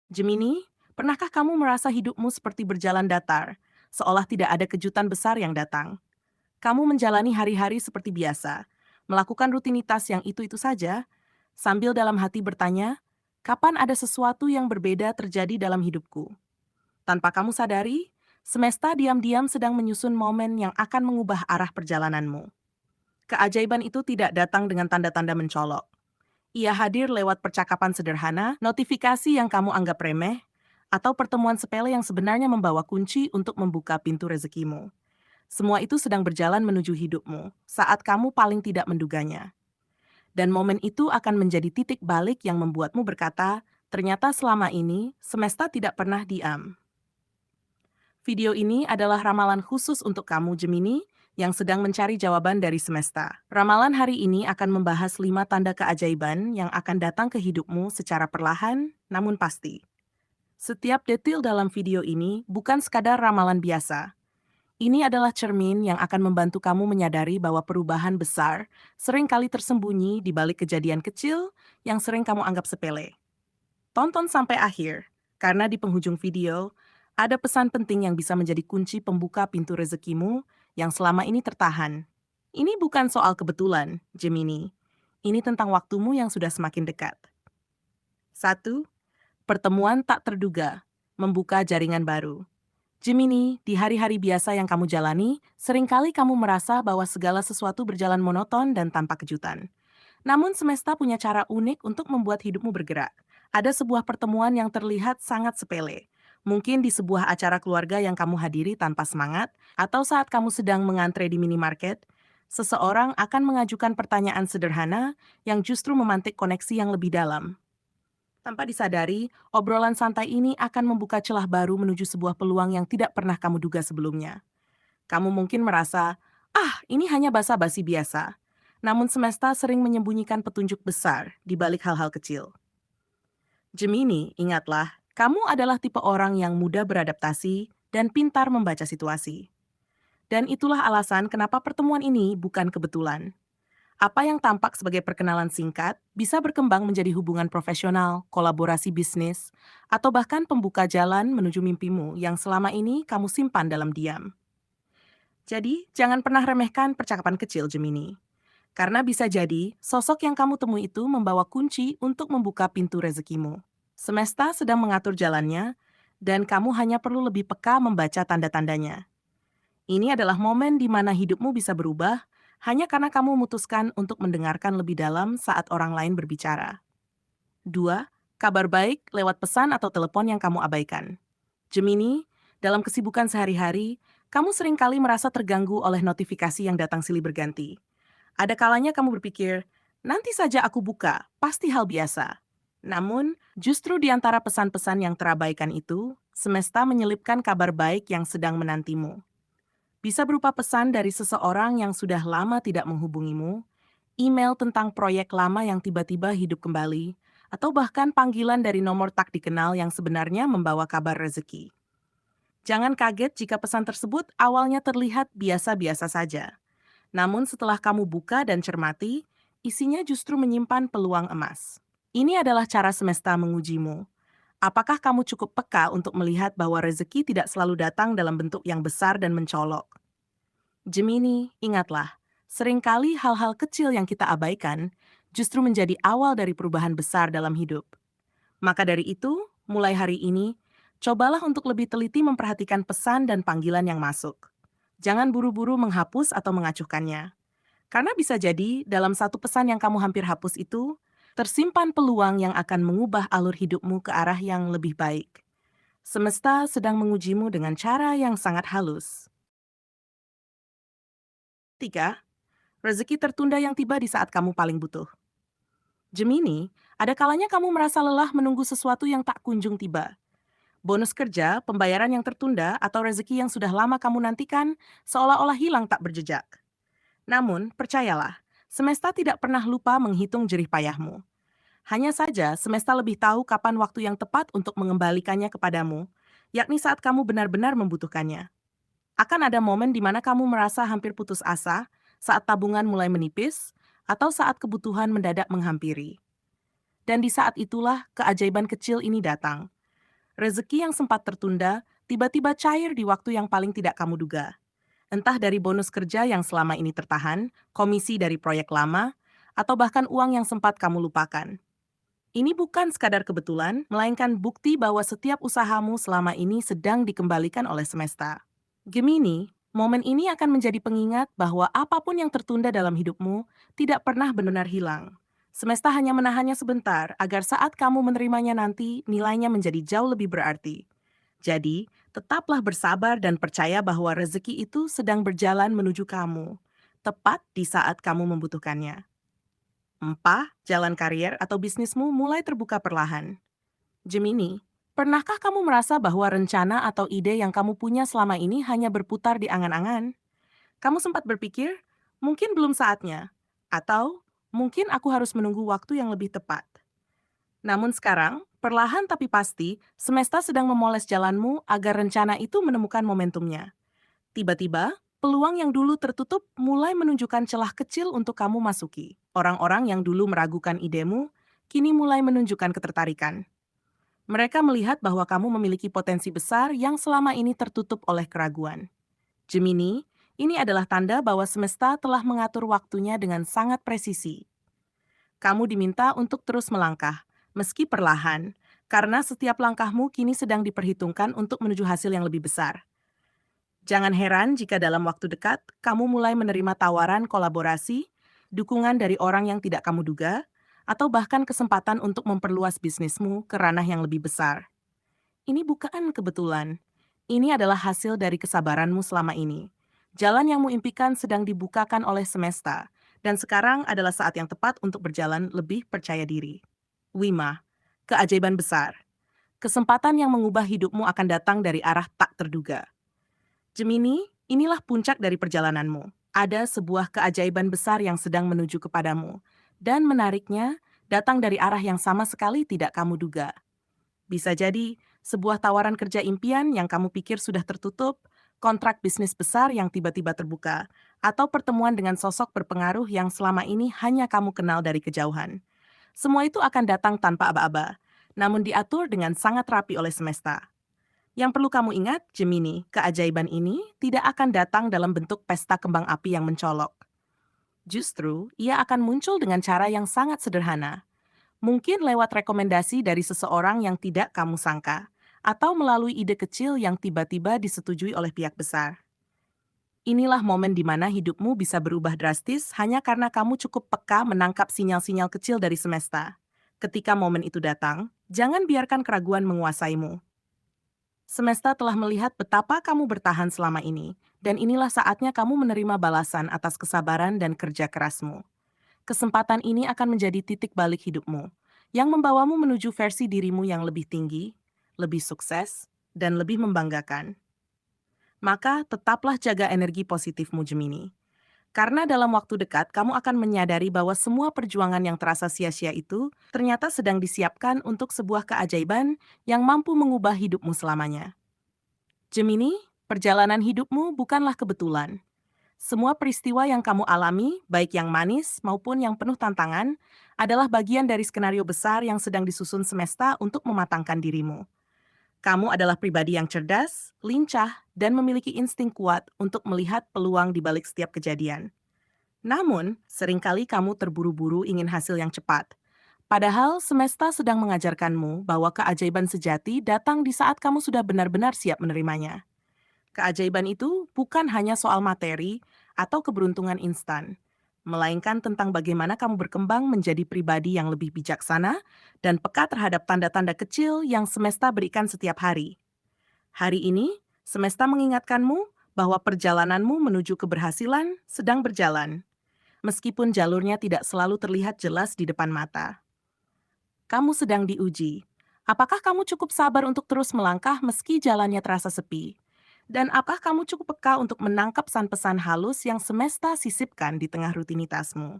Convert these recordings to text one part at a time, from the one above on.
Gemini, pernahkah kamu merasa hidupmu seperti berjalan datar, seolah tidak ada kejutan besar yang datang? Kamu menjalani hari-hari seperti biasa, melakukan rutinitas yang itu-itu saja, sambil dalam hati bertanya, kapan ada sesuatu yang berbeda terjadi dalam hidupku? Tanpa kamu sadari, semesta diam-diam sedang menyusun momen yang akan mengubah arah perjalananmu. Keajaiban itu tidak datang dengan tanda-tanda mencolok. Ia hadir lewat percakapan sederhana, notifikasi yang kamu anggap remeh, atau pertemuan sepele yang sebenarnya membawa kunci untuk membuka pintu rezekimu. Semua itu sedang berjalan menuju hidupmu saat kamu paling tidak menduganya. Dan momen itu akan menjadi titik balik yang membuatmu berkata, ternyata selama ini semesta tidak pernah diam. Video ini adalah ramalan khusus untuk kamu Gemini yang sedang mencari jawaban dari semesta. Ramalan hari ini akan membahas 5 tanda keajaiban yang akan datang ke hidupmu secara perlahan namun pasti. Setiap detil dalam video ini bukan sekadar ramalan biasa. Ini adalah cermin yang akan membantu kamu menyadari bahwa perubahan besar sering kali tersembunyi di balik kejadian kecil yang sering kamu anggap sepele. Tonton sampai akhir, karena di penghujung video ada pesan penting yang bisa menjadi kunci pembuka pintu rezekimu yang selama ini tertahan. Ini bukan soal kebetulan, Gemini. Ini tentang waktumu yang sudah semakin dekat. 1. Pertemuan tak terduga, membuka jaringan baru. Gemini, di hari-hari biasa yang kamu jalani, seringkali kamu merasa bahwa segala sesuatu berjalan monoton dan tanpa kejutan. Namun semesta punya cara unik untuk membuat hidupmu bergerak. Ada sebuah pertemuan yang terlihat sangat sepele. Mungkin di sebuah acara keluarga yang kamu hadiri tanpa semangat, atau saat kamu sedang mengantre di minimarket, seseorang akan mengajukan pertanyaan sederhana yang justru memantik koneksi yang lebih dalam. Tanpa disadari, obrolan santai ini akan membuka celah baru menuju sebuah peluang yang tidak pernah kamu duga sebelumnya. Kamu mungkin merasa, ini hanya basa-basi biasa. Namun semesta sering menyembunyikan petunjuk besar di balik hal-hal kecil. Gemini, ingatlah, kamu adalah tipe orang yang mudah beradaptasi dan pintar membaca situasi. Dan itulah alasan kenapa pertemuan ini bukan kebetulan. Apa yang tampak sebagai perkenalan singkat bisa berkembang menjadi hubungan profesional, kolaborasi bisnis, atau bahkan pembuka jalan menuju mimpimu yang selama ini kamu simpan dalam diam. Jadi, jangan pernah remehkan percakapan kecil, Gemini. Karena bisa jadi, sosok yang kamu temui itu membawa kunci untuk membuka pintu rezekimu. Semesta sedang mengatur jalannya, dan kamu hanya perlu lebih peka membaca tanda-tandanya. Ini adalah momen di mana hidupmu bisa berubah hanya karena kamu memutuskan untuk mendengarkan lebih dalam saat orang lain berbicara. 2. Kabar baik lewat pesan atau telepon yang kamu abaikan. Gemini, dalam kesibukan sehari-hari, kamu seringkali merasa terganggu oleh notifikasi yang datang silih berganti. Ada kalanya kamu berpikir, nanti saja aku buka, pasti hal biasa. Namun, justru di antara pesan-pesan yang terabaikan itu, semesta menyelipkan kabar baik yang sedang menantimu. Bisa berupa pesan dari seseorang yang sudah lama tidak menghubungimu, email tentang proyek lama yang tiba-tiba hidup kembali, atau bahkan panggilan dari nomor tak dikenal yang sebenarnya membawa kabar rezeki. Jangan kaget jika pesan tersebut awalnya terlihat biasa-biasa saja. Namun setelah kamu buka dan cermati, isinya justru menyimpan peluang emas. Ini adalah cara semesta mengujimu. Apakah kamu cukup peka untuk melihat bahwa rezeki tidak selalu datang dalam bentuk yang besar dan mencolok? Gemini, ingatlah, seringkali hal-hal kecil yang kita abaikan justru menjadi awal dari perubahan besar dalam hidup. Maka dari itu, mulai hari ini, cobalah untuk lebih teliti memperhatikan pesan dan panggilan yang masuk. Jangan buru-buru menghapus atau mengacuhkannya. Karena bisa jadi, dalam satu pesan yang kamu hampir hapus itu, tersimpan peluang yang akan mengubah alur hidupmu ke arah yang lebih baik. Semesta sedang mengujimu dengan cara yang sangat halus. 3. Rezeki tertunda yang tiba di saat kamu paling butuh. Gemini, ada kalanya kamu merasa lelah menunggu sesuatu yang tak kunjung tiba. Bonus kerja, pembayaran yang tertunda, atau rezeki yang sudah lama kamu nantikan seolah-olah hilang tak berjejak. Namun, percayalah, semesta tidak pernah lupa menghitung jerih payahmu. Hanya saja, semesta lebih tahu kapan waktu yang tepat untuk mengembalikannya kepadamu, yakni saat kamu benar-benar membutuhkannya. Akan ada momen di mana kamu merasa hampir putus asa, saat tabungan mulai menipis, atau saat kebutuhan mendadak menghampiri. Dan di saat itulah keajaiban kecil ini datang. Rezeki yang sempat tertunda tiba-tiba cair di waktu yang paling tidak kamu duga. Entah dari bonus kerja yang selama ini tertahan, komisi dari proyek lama, atau bahkan uang yang sempat kamu lupakan. Ini bukan sekadar kebetulan, melainkan bukti bahwa setiap usahamu selama ini sedang dikembalikan oleh semesta. Gemini, momen ini akan menjadi pengingat bahwa apapun yang tertunda dalam hidupmu tidak pernah benar-benar hilang. Semesta hanya menahannya sebentar agar saat kamu menerimanya nanti, nilainya menjadi jauh lebih berarti. Jadi, tetaplah bersabar dan percaya bahwa rezeki itu sedang berjalan menuju kamu, tepat di saat kamu membutuhkannya. Empah, jalan karier atau bisnismu mulai terbuka perlahan. Gemini, pernahkah kamu merasa bahwa rencana atau ide yang kamu punya selama ini hanya berputar di angan-angan? Kamu sempat berpikir, mungkin belum saatnya, atau mungkin aku harus menunggu waktu yang lebih tepat. Namun sekarang, perlahan tapi pasti, semesta sedang memoles jalanmu agar rencana itu menemukan momentumnya. Tiba-tiba, peluang yang dulu tertutup mulai menunjukkan celah kecil untuk kamu masuki. Orang-orang yang dulu meragukan idemu, kini mulai menunjukkan ketertarikan. Mereka melihat bahwa kamu memiliki potensi besar yang selama ini tertutup oleh keraguan. Gemini, ini adalah tanda bahwa semesta telah mengatur waktunya dengan sangat presisi. Kamu diminta untuk terus melangkah, meski perlahan, karena setiap langkahmu kini sedang diperhitungkan untuk menuju hasil yang lebih besar. Jangan heran jika dalam waktu dekat kamu mulai menerima tawaran kolaborasi, dukungan dari orang yang tidak kamu duga, atau bahkan kesempatan untuk memperluas bisnismu ke ranah yang lebih besar. Ini bukan kebetulan. Ini adalah hasil dari kesabaranmu selama ini. Jalan yang muimpikan sedang dibukakan oleh semesta, dan sekarang adalah saat yang tepat untuk berjalan lebih percaya diri. Wima, keajaiban besar. Kesempatan yang mengubah hidupmu akan datang dari arah tak terduga. Gemini, inilah puncak dari perjalananmu. Ada sebuah keajaiban besar yang sedang menuju kepadamu. Dan menariknya, datang dari arah yang sama sekali tidak kamu duga. Bisa jadi, sebuah tawaran kerja impian yang kamu pikir sudah tertutup, kontrak bisnis besar yang tiba-tiba terbuka, atau pertemuan dengan sosok berpengaruh yang selama ini hanya kamu kenal dari kejauhan. Semua itu akan datang tanpa aba-aba, namun diatur dengan sangat rapi oleh semesta. Yang perlu kamu ingat, Gemini, keajaiban ini tidak akan datang dalam bentuk pesta kembang api yang mencolok. Justru, ia akan muncul dengan cara yang sangat sederhana. Mungkin lewat rekomendasi dari seseorang yang tidak kamu sangka, atau melalui ide kecil yang tiba-tiba disetujui oleh pihak besar. Inilah momen di mana hidupmu bisa berubah drastis hanya karena kamu cukup peka menangkap sinyal-sinyal kecil dari semesta. Ketika momen itu datang, jangan biarkan keraguan menguasaimu. Semesta telah melihat betapa kamu bertahan selama ini, dan inilah saatnya kamu menerima balasan atas kesabaran dan kerja kerasmu. Kesempatan ini akan menjadi titik balik hidupmu, yang membawamu menuju versi dirimu yang lebih tinggi, lebih sukses, dan lebih membanggakan. Maka tetaplah jaga energi positifmu, Gemini. Karena dalam waktu dekat, kamu akan menyadari bahwa semua perjuangan yang terasa sia-sia itu ternyata sedang disiapkan untuk sebuah keajaiban yang mampu mengubah hidupmu selamanya. Gemini, perjalanan hidupmu bukanlah kebetulan. Semua peristiwa yang kamu alami, baik yang manis maupun yang penuh tantangan, adalah bagian dari skenario besar yang sedang disusun semesta untuk mematangkan dirimu. Kamu adalah pribadi yang cerdas, lincah, dan memiliki insting kuat untuk melihat peluang di balik setiap kejadian. Namun, seringkali kamu terburu-buru ingin hasil yang cepat. Padahal semesta sedang mengajarkanmu bahwa keajaiban sejati datang di saat kamu sudah benar-benar siap menerimanya. Keajaiban itu bukan hanya soal materi atau keberuntungan instan, melainkan tentang bagaimana kamu berkembang menjadi pribadi yang lebih bijaksana dan peka terhadap tanda-tanda kecil yang semesta berikan setiap hari. Hari ini, semesta mengingatkanmu bahwa perjalananmu menuju keberhasilan sedang berjalan, meskipun jalurnya tidak selalu terlihat jelas di depan mata. Kamu sedang diuji. Apakah kamu cukup sabar untuk terus melangkah meski jalannya terasa sepi? Dan apakah kamu cukup peka untuk menangkap pesan-pesan halus yang semesta sisipkan di tengah rutinitasmu?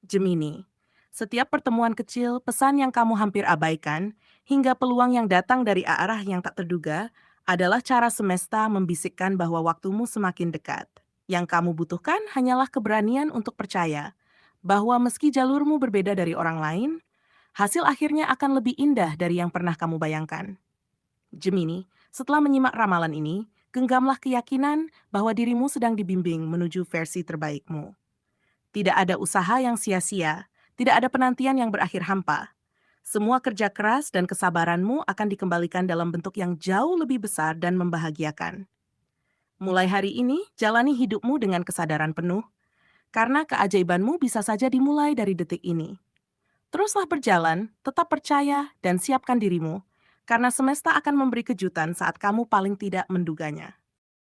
Gemini, setiap pertemuan kecil, pesan yang kamu hampir abaikan, hingga peluang yang datang dari arah yang tak terduga, adalah cara semesta membisikkan bahwa waktumu semakin dekat. Yang kamu butuhkan hanyalah keberanian untuk percaya bahwa meski jalurmu berbeda dari orang lain, hasil akhirnya akan lebih indah dari yang pernah kamu bayangkan. Gemini, setelah menyimak ramalan ini, genggamlah keyakinan bahwa dirimu sedang dibimbing menuju versi terbaikmu. Tidak ada usaha yang sia-sia, tidak ada penantian yang berakhir hampa. Semua kerja keras dan kesabaranmu akan dikembalikan dalam bentuk yang jauh lebih besar dan membahagiakan. Mulai hari ini, jalani hidupmu dengan kesadaran penuh, karena keajaibanmu bisa saja dimulai dari detik ini. Teruslah berjalan, tetap percaya, dan siapkan dirimu, karena semesta akan memberi kejutan saat kamu paling tidak menduganya.